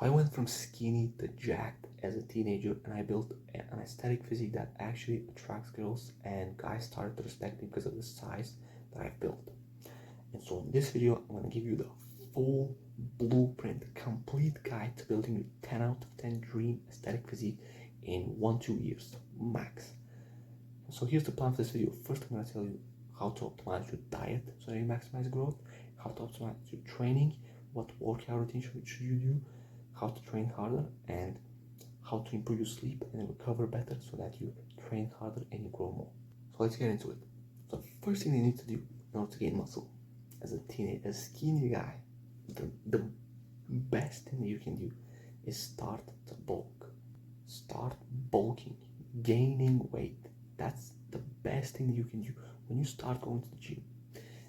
I went from skinny to jacked as a teenager, and I built an aesthetic physique that actually attracts girls, and guys started to respect me because of the size that I've built. And so in this video, I'm gonna give you the full blueprint, complete guide to building your 10 out of 10 dream aesthetic physique in 1-2 years max. So here's the plan for this video. First, I'm gonna tell you how to optimize your diet so that you maximize growth, how to optimize your training, what workout routine should you do, how to train harder, and how to improve your sleep and recover better so that you train harder and you grow more. So let's get into it. So first thing you need to do in order to gain muscle as a teenager, as a skinny guy, the best thing that you can do is start to bulk. Start bulking, gaining weight. That's the best thing that you can do when you start going to the gym.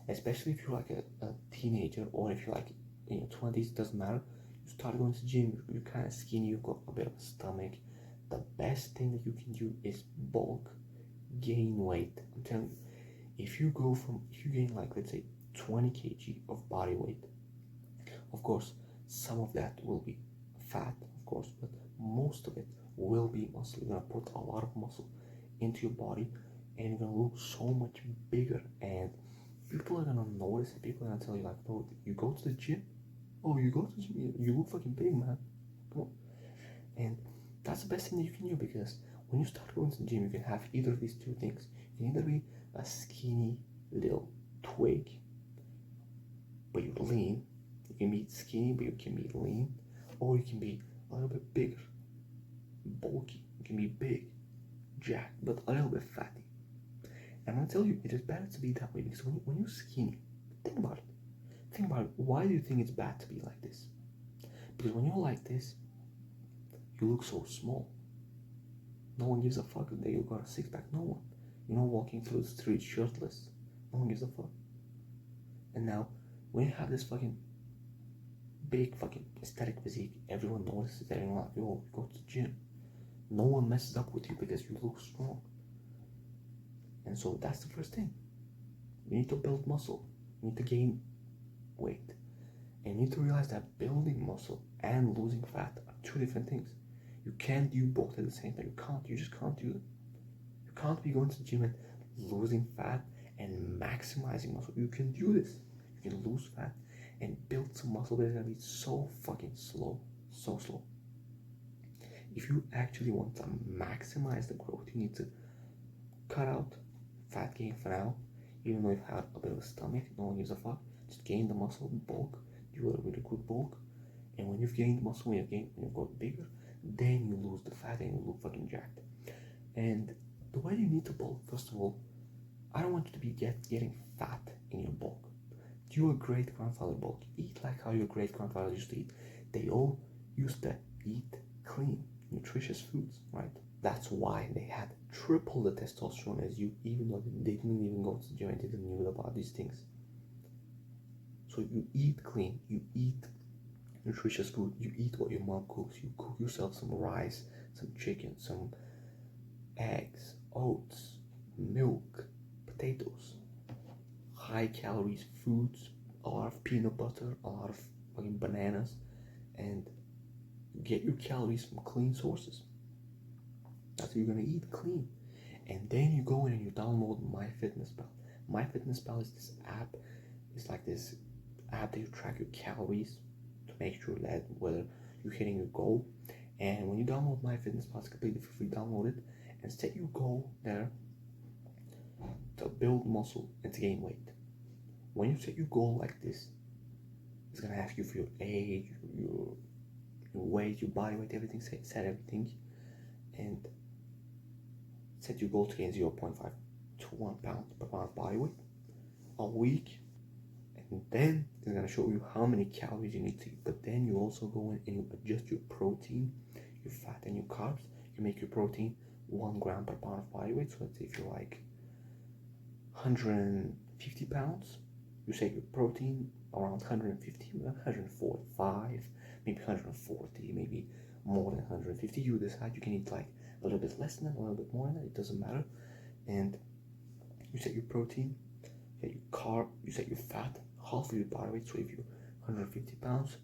Especially if you're like a teenager, or if you're like in your 20s, it doesn't matter. You start going to the gym, you're kind of skinny, you've got a bit of a stomach. The best thing that you can do is bulk, gain weight. I'm telling you, if you gain like, let's say 20 kg of body weight, of course some of that will be fat, of course, but most of it will be muscle. You're gonna put a lot of muscle into your body, and you're gonna look so much bigger, and people are gonna notice it. People are gonna tell you like, oh, you go to the gym? Oh, you go to the gym? You look fucking big, man. Come on. And that's the best thing that you can do, because when you start going to the gym, you can have either of these two things. You can either be a skinny little twig, but you're lean. You can be skinny, but you can be lean. Or you can be a little bit bigger, bulky. You can be big, jacked, but a little bit fatty. And I'm gonna tell you, it is better to be that way, because when you're skinny, think about it. Think about it. Why do you think it's bad to be like this? Because when you're like this, you look so small. No one gives a fuck that you got a six pack. No one. You're not walking through the street shirtless. No one gives a fuck. And now, when you have this fucking big fucking aesthetic physique, everyone notices. Everyone like, yo, you go to the gym. No one messes up with you because you look strong. And so that's the first thing. You need to build muscle. You need to gain weight. And you need to realize that building muscle and losing fat are two different things. You can't do both at the same time. You just can't do it. You can't be going to the gym and losing fat and maximizing muscle. You can do this. You can lose fat and build some muscle, but it's gonna be so fucking slow. So slow. If you actually want to maximize the growth, you need to cut out fat gain for now. Even though you've had a bit of a stomach, no one gives a fuck. Just gain the muscle, bulk, do a really good bulk. And when you've gained muscle, when you've got bigger, then you lose the fat and you look fucking jacked. And the way you need to bulk, first of all, I don't want you to be getting fat in your bulk. Do your great grandfather bulk. Eat like how your great grandfather used to eat. They all used to eat clean, nutritious foods, right? That's why they had triple the testosterone as you, even though they didn't even go to the gym and didn't know about these things. So you eat clean, you eat nutritious food, you eat what your mom cooks, you cook yourself some rice, some chicken, some eggs, oats, milk, potatoes, high calories foods, a lot of peanut butter, a lot of fucking bananas, and get your calories from clean sources. That's what you're gonna eat, clean. And then you go in and you download MyFitnessPal. MyFitnessPal is this app. It's like this app that you track your calories to make sure that whether you're hitting your goal. And when you download MyFitnessPal, it's completely free. Download it and set your goal there to build muscle and to gain weight. When you set your goal like this, it's gonna ask you for your age, your weight, your body weight, everything. Set everything, and set your goal to gain 0.5 to 1 pound per pound of body weight a week. And then it's gonna show you how many calories you need to eat. But then you also go in and you adjust your protein, your fat, and your carbs. You make your protein 1 gram per pound of body weight. So let's say if you're like 150 pounds, you set your protein around 150, 145, maybe 140, maybe more than 150. You decide. You can eat like a little bit less than that, a little bit more than that, it doesn't matter. And you set your protein, you set your carb, you set your fat, half of your body weight. So if you're 150 pounds,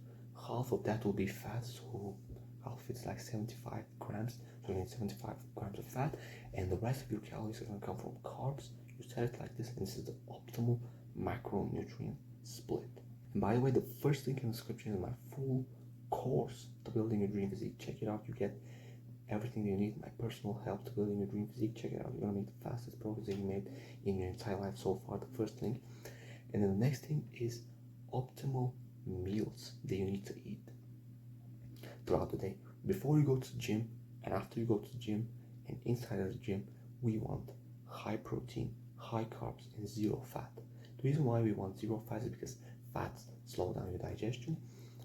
half of that will be fat, so half it's like 75 grams, so you need 75 grams of fat, and the rest of your calories are going to come from carbs. You set it like this, and this is the optimal macronutrient split. And by the way, the first link in the description is my full course to building your dream physique. Check it out. You get everything you need, my personal help to building your dream physique. Check it out. You're gonna make the fastest progress that you made in your entire life so far, the first link. And then the next thing is optimal meals that you need to eat throughout the day. Before you go to the gym and after you go to the gym and inside of the gym, we want high protein, high carbs, and zero fat. The reason why we want zero fat is because fats slow down your digestion,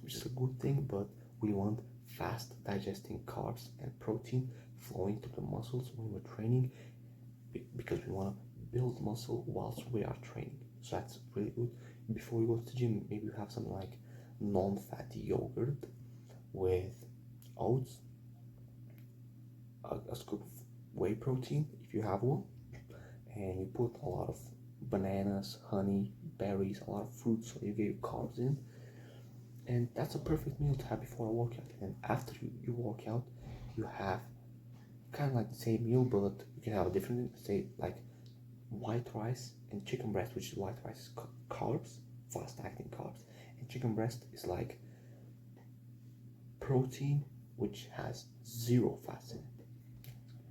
which is a good thing, but we want fast digesting carbs and protein flowing to the muscles when we're training, because we want to build muscle whilst we are training. So that's really good. Before you go to the gym, maybe you have something like non-fatty yogurt with oats, a scoop of whey protein if you have one, and you put a lot of bananas, honey, berries, a lot of fruits, so you get your carbs in. And that's a perfect meal to have before a workout. And after you work out, you have kind of like the same meal, but you can have a different, say, like white rice and chicken breast, which is white rice is carbs, fast acting carbs, and chicken breast is like protein, which has zero fats in it.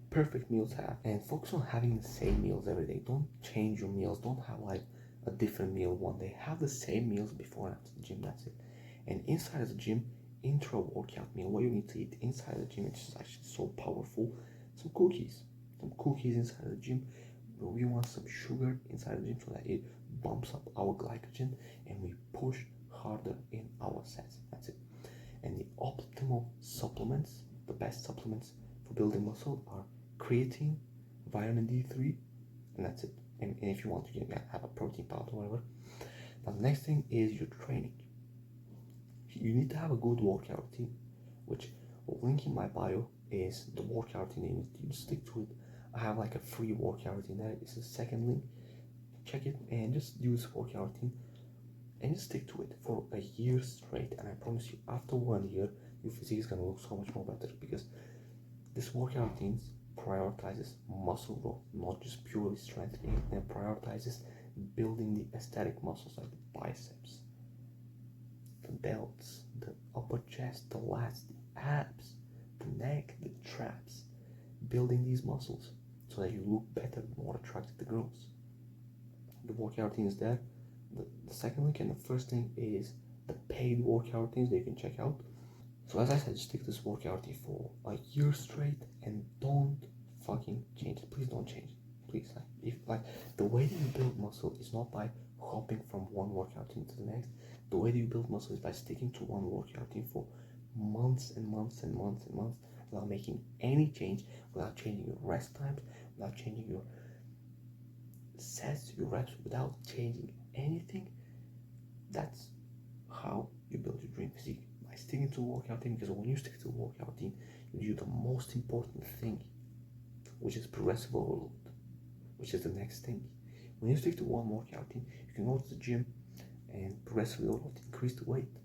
Perfect meal to have, and focus on having the same meals every day. Don't change your meals. Don't have like a different meal one day. Have the same meals before and after the gym. That's it. And inside of the gym, intra workout meal, what you need to eat inside the gym, which is actually so powerful. Some cookies inside the gym. We want some sugar inside the gym so that it bumps up our glycogen and we push harder in our sets. That's it. And the optimal supplements, the best supplements for building muscle are creatine, vitamin D3, and that's it. And if you want, you can have a protein powder or whatever. Now the next thing is your training. You need to have a good workout routine, which link in my bio is the workout routine. You stick to it. I have like a free workout routine there. It's the second link. Check it and just use workout routine and just stick to it for a year straight. And I promise you, after 1 year, your physique is gonna look so much more better, because this workout routine prioritizes muscle growth, not just purely strengthening, and prioritizes building the aesthetic muscles like the biceps, the delts, the upper chest, the lats, the abs, the neck, the traps, building these muscles so that you look better, more attractive to girls. The workout routine is there. The second link and the first thing is the paid workout routines that you can check out. So as I said, just stick to this workout routine for a year straight and don't fucking change it. Please don't change it. Please, the way that you build muscle is not by hopping from one workout routine to the next. The way that you build muscle is by sticking to one workout routine for months and months and months and months without making any change, without changing your rest times, without changing your sets, your reps, without changing anything. That's how you build your dream physique, by sticking to a workout routine. Because when you stick to a workout routine, you do the most important thing, which is progressive overload, which is the next thing. When you stick to one workout routine, you can go to the gym and progressively overload, increase the weight,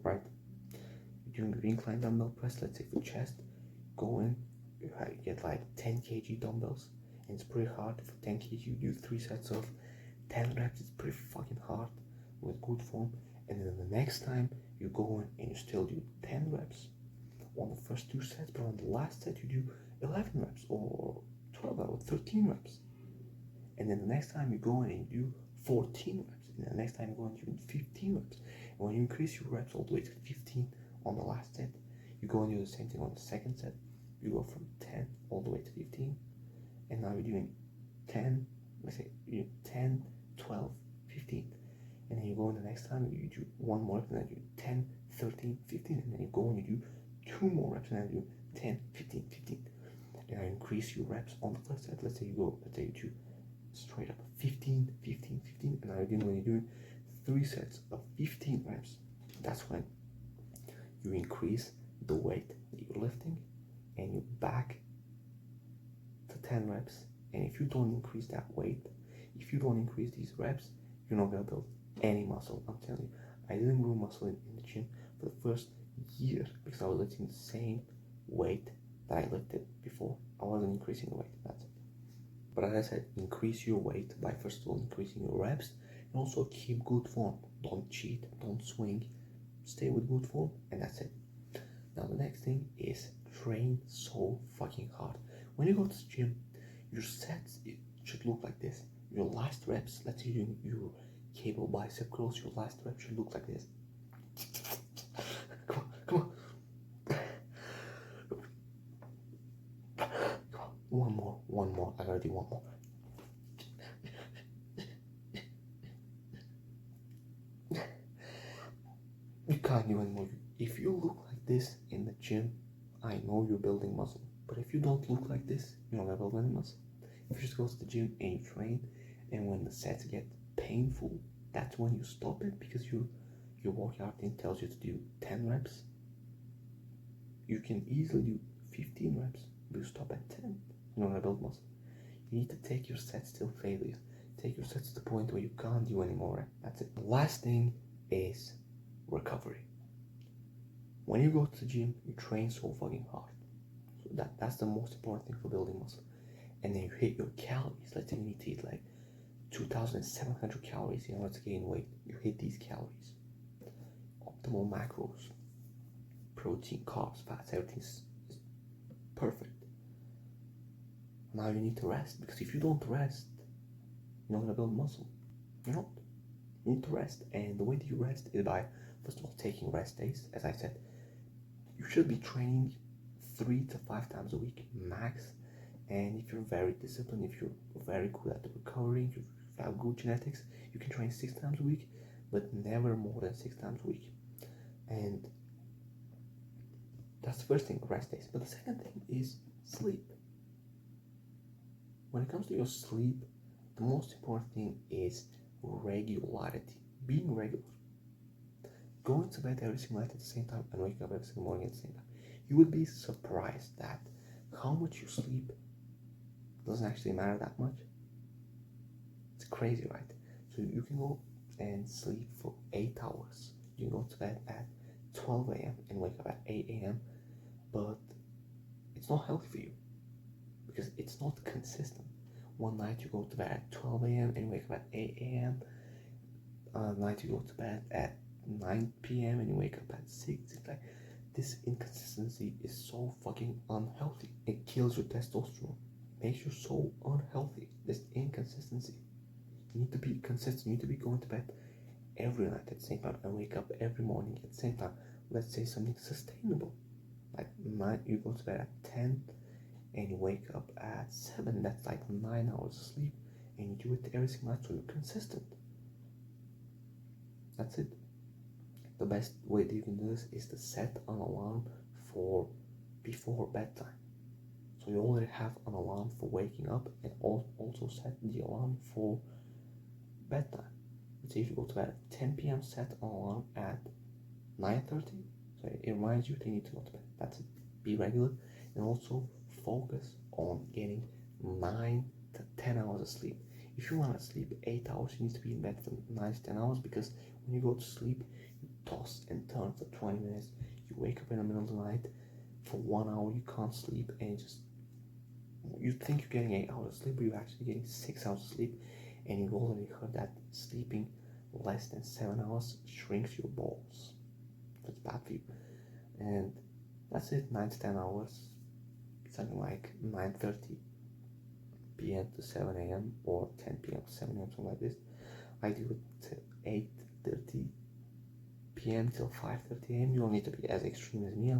right? You're doing an incline dumbbell press, let's say for chest, go in, you get like 10 kg dumbbells, and it's pretty hard. For 10 kg, you do 3 sets of 10 reps. It's pretty fucking hard with good form. And then the next time you go in and you still do 10 reps on the first 2 sets, but on the last set you do 11 reps or 12 or 13 reps. And then the next time you go in and you do 14 reps, and then the next time you go in and you do 15 reps. And when you increase your reps all the way to 15 on the last set, you go and do the same thing on the second set. You go from 10 all the way to 15, and now you're doing 10, let's say you do 10, 12, 15, and then you go in the next time, you do 1 more rep, and then you do 10, 13, 15, and then you go and you do 2 more reps, and then you do 10, 15, 15, and now you increase your reps on the first set. Let's say you do straight up 15, 15, 15, and now when you're doing 3 sets of 15 reps, that's when you increase the weight that you're lifting, and you back to 10 reps. And if you don't increase that weight, if you don't increase these reps, you're not gonna build any muscle. I'm telling you, I didn't grow muscle in the gym for the first year because I was lifting the same weight that I lifted before. I wasn't increasing the weight, that's it. But as I said, increase your weight by first of all increasing your reps and also keep good form. Don't cheat, don't swing, stay with good form, and that's it. Now the next thing is train so fucking hard. When you go to the gym, your sets should look like this. Your last reps, let's say your cable bicep curls, your last rep should look like this. Come on, come on. One more. I gotta do one more. You can't do anymore. If you look like this in the gym, I know you're building muscle. But if you don't look like this, you're not gonna build any muscle. If you just go to the gym and you train, and when the sets get painful, that's when you stop it because your workout team tells you to do 10 reps. You can easily do 15 reps, but you stop at 10. You're not gonna build muscle. You need to take your sets till failure. Take your sets to the point where you can't do any more. That's it. The last thing is recovery. When you go to the gym, you train so fucking hard. So that's the most important thing for building muscle. And then you hit your calories. Let's say you need to eat like 2,700 calories in order to gain weight. You hit these calories. Optimal macros, protein, carbs, fats, everything is perfect. Now you need to rest, because if you don't rest, you're not gonna build muscle. You're not. You need to rest, and the way that you rest is by, first of all, taking rest days. As I said, you should be training 3 to 5 times a week max. And if you're very disciplined, if you're very good at the recovery, if you have good genetics, you can train 6 times a week, but never more than 6 times a week. And that's the first thing, rest days. But the second thing is sleep. When it comes to your sleep, the most important thing is regularity. Being regular. Going to bed every single night at the same time and waking up every single morning at the same time. You would be surprised that how much you sleep doesn't actually matter that much. It's crazy, right? So you can go and sleep for 8 hours. You can go to bed at 12 a.m. and wake up at 8 a.m. But it's not healthy for you because it's not consistent. One night you go to bed at 12 a.m. and wake up at 8 a.m. Another night you go to bed at 9 p.m. and you wake up at 6. It's like this inconsistency is so fucking unhealthy. It kills your testosterone. Makes you so unhealthy. This inconsistency. You need to be consistent. You need to be going to bed every night at the same time and wake up every morning at the same time. Let's say something sustainable. Like you go to bed at 10 and you wake up at 7. That's like 9 hours of sleep. And you do it every single night so you're consistent. That's it. The best way that you can do this is to set an alarm for before bedtime. So you already have an alarm for waking up and also set the alarm for bedtime. Let's say if you go to bed at 10 p.m. set an alarm at 9:30. So it reminds you that you need to go to bed. That's it. Be regular and also focus on getting 9 to 10 hours of sleep. If you want to sleep 8 hours, you need to be in bed for 9 to 10 hours because when you go to sleep, you toss and turn for 20 minutes. You wake up in the middle of the night for 1 hour, you can't sleep, and you think you're getting 8 hours of sleep, but you're actually getting 6 hours of sleep. And you've already heard that sleeping less than 7 hours shrinks your balls. That's bad for you. And that's it, 9 to 10 hours. Something like 9:30 p.m. to 7 a.m. or 10 p.m. to 7 a.m. something like this. I do it to 8:30 p.m. till 5:30 a.m. You don't need to be as extreme as me.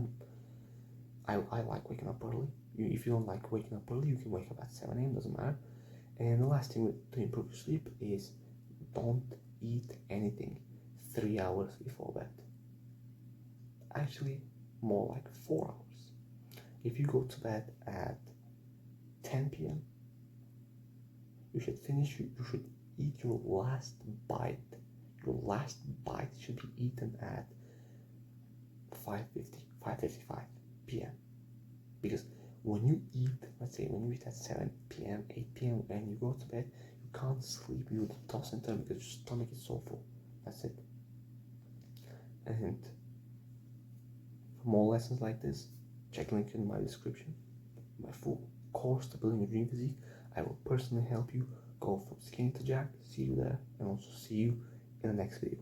I like waking up early. If you don't like waking up early, you can wake up at 7 a.m. doesn't matter. And the last thing to improve your sleep is don't eat anything 3 hours before bed. Actually, more like 4 hours. If you go to bed at 10 p.m., you should eat your last bite. Your last bite should be eaten at 5:55 p.m. Because when you eat, let's say when you eat at 7 p.m., 8 p.m. and you go to bed, you can't sleep, you toss and turn because your stomach is so full. That's it. And For more lessons like this, check the link in my description. My full course to building a dream physique. I will personally help you go from skinny to jacked. See you there, and also see you in the next video.